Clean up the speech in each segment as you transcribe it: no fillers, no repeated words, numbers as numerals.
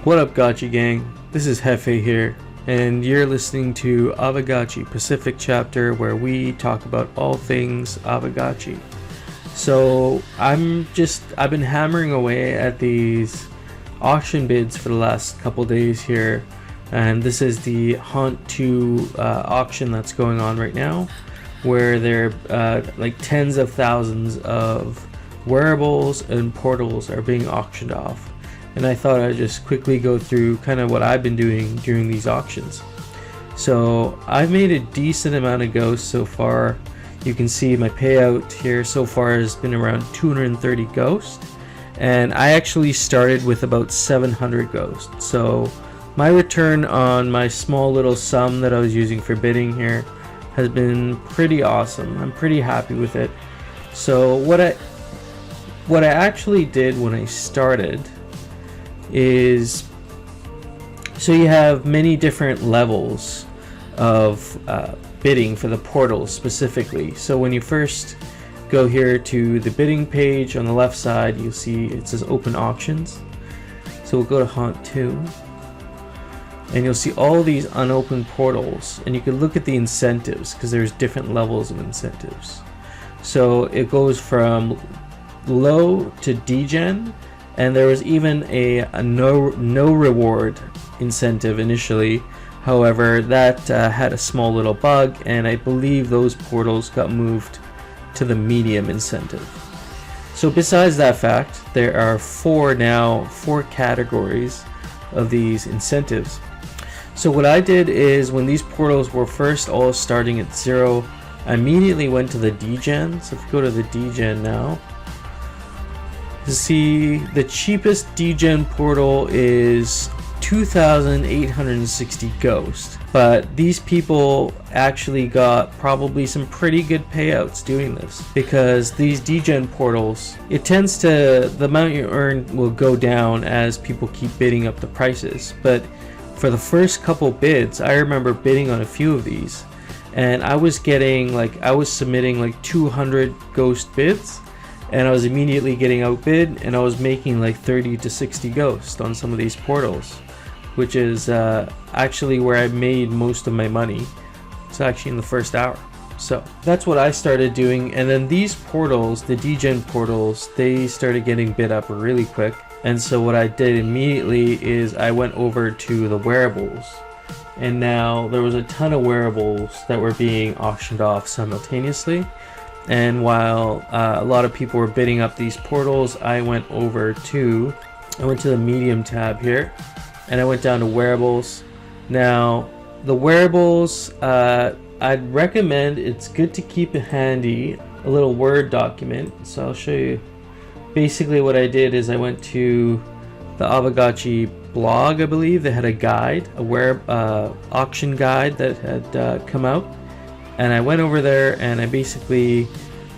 What up, Gotchi gang? This is Hefe here, and you're listening to Aauction Pacific Chapter, where we talk about all things Aauction. So I've been hammering away at these auction bids for the last couple days here, and this is the Haunt 2 auction that's going on right now, where there like tens of thousands of wearables and portals are being auctioned off. And I thought I'd just quickly go through kind of what I've been doing during these auctions. So I've made a decent amount of ghosts so far. You can see my payout here so far has been around 230 ghosts, and I actually started with about 700 ghosts. So my return on my small little sum that I was using for bidding here has been pretty awesome. I'm pretty happy with it. So what I actually did when I started is, so you have many different levels of bidding for the portals specifically. So when you first go here to the bidding page on the left side, you'll see it says open auctions. So we'll go to Haunt 2 and you'll see all these unopened portals, and you can look at the incentives because there's different levels of incentives. So it goes from low to degen, and there was even a no reward incentive initially. However, that had a small little bug, and I believe those portals got moved to the medium incentive. So besides that fact, there are four categories of these incentives. So what I did is, when these portals were first all starting at 0, I immediately went to the degen. So if you go to the degen now, you see the cheapest degen portal is 2,860 ghosts, but these people actually got probably some pretty good payouts doing this, because these degen portals, it tends to, the amount you earn will go down as people keep bidding up the prices. But for the first couple bids, I remember bidding on a few of these, and I was submitting like 200 ghost bids, and I was immediately getting outbid, and I was making like 30 to 60 ghosts on some of these portals, which is actually where I made most of my money. It's actually in the first hour. So that's what I started doing, and then these portals, the degen portals, they started getting bid up really quick. And so what I did immediately is I went over to the wearables, and now there was a ton of wearables that were being auctioned off simultaneously. And while a lot of people were bidding up these portals, I went to the medium tab here, and I went down to wearables. Now the wearables, I'd recommend, it's good to keep it handy, a little Word document. So I'll show you. Basically what I did is I went to the Aauction blog. I believe they had a guide, auction guide that had come out. And I went over there and I basically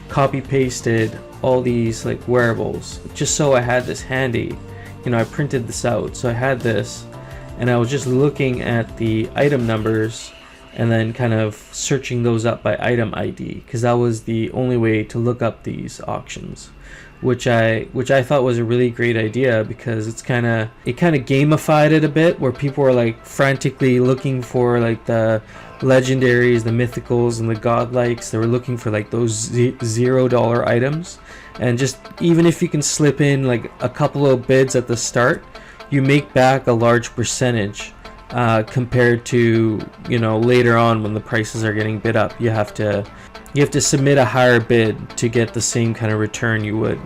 copy pasted all these like wearables, just so I had this handy. You know, I printed this out, so I had this, and I was just looking at the item numbers and then kind of searching those up by item ID, because that was the only way to look up these auctions, which I thought was a really great idea, because it kind of gamified it a bit, where people were like frantically looking for like the legendaries, the mythicals, and the godlikes. They were looking for like those $0 items, and just even if you can slip in like a couple of bids at the start, you make back a large percentage compared to, you know, later on when the prices are getting bid up. You have to submit a higher bid to get the same kind of return you would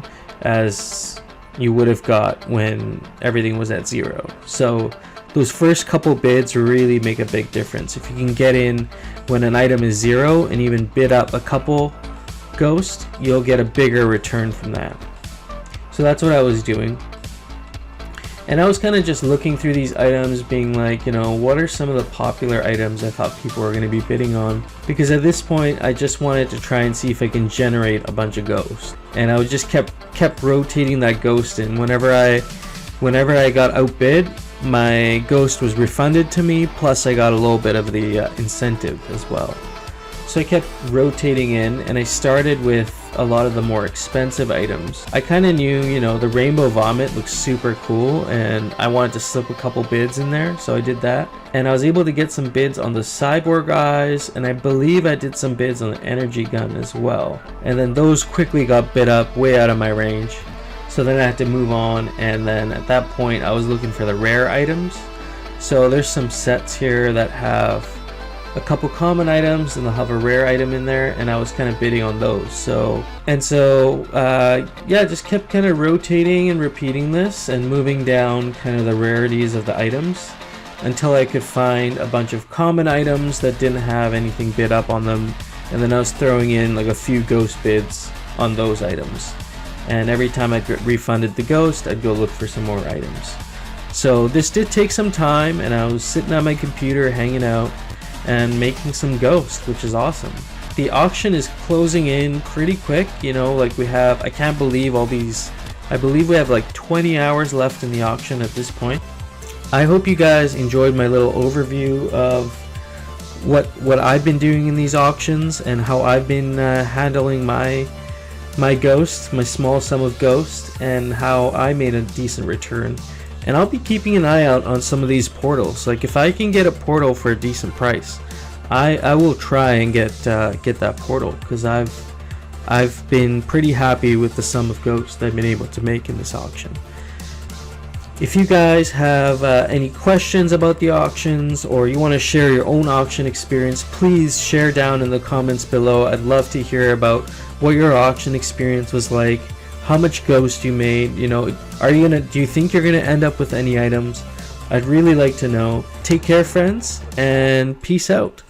have got when everything was at 0. So those first couple bids really make a big difference. If you can get in when an item is 0 and even bid up a couple ghosts, you'll get a bigger return from that. So that's what I was doing. And I was kind of just looking through these items, being like, you know, what are some of the popular items I thought people were going to be bidding on? Because at this point, I just wanted to try and see if I can generate a bunch of ghosts. And I just kept rotating that ghost in. Whenever I got outbid, my ghost was refunded to me, plus I got a little bit of the incentive as well. So I kept rotating in, and I started with a lot of the more expensive items. I kind of knew, you know, the rainbow vomit looks super cool, and I wanted to slip a couple bids in there, so I did that. And I was able to get some bids on the cyborg eyes, and I believe I did some bids on the energy gun as well. And then those quickly got bid up way out of my range. So then I had to move on, and then at that point I was looking for the rare items. So there's some sets here that have a couple common items and they'll have a rare item in there, and I was kind of bidding on those. So yeah, just kept kind of rotating and repeating this and moving down kind of the rarities of the items until I could find a bunch of common items that didn't have anything bid up on them, and then I was throwing in like a few ghost bids on those items, and every time I refunded the ghost, I'd go look for some more items. So this did take some time, and I was sitting on my computer hanging out and making some ghosts, which is awesome. The auction is closing in pretty quick, you know, like we have, I can't believe all these, I believe we have like 20 hours left in the auction at this point. I hope you guys enjoyed my little overview of what I've been doing in these auctions and how I've been handling my ghosts, my small sum of ghosts, and how I made a decent return. And I'll be keeping an eye out on some of these portals. Like if I can get a portal for a decent price, I will try and get that portal, because I've been pretty happy with the sum of ghosts I've been able to make in this auction. If you guys have any questions about the auctions, or you want to share your own auction experience, please share down in the comments below. I'd love to hear about what your auction experience was like, how much ghost you made, you know, do you think you're gonna end up with any items? I'd really like to know. Take care, friends, and peace out.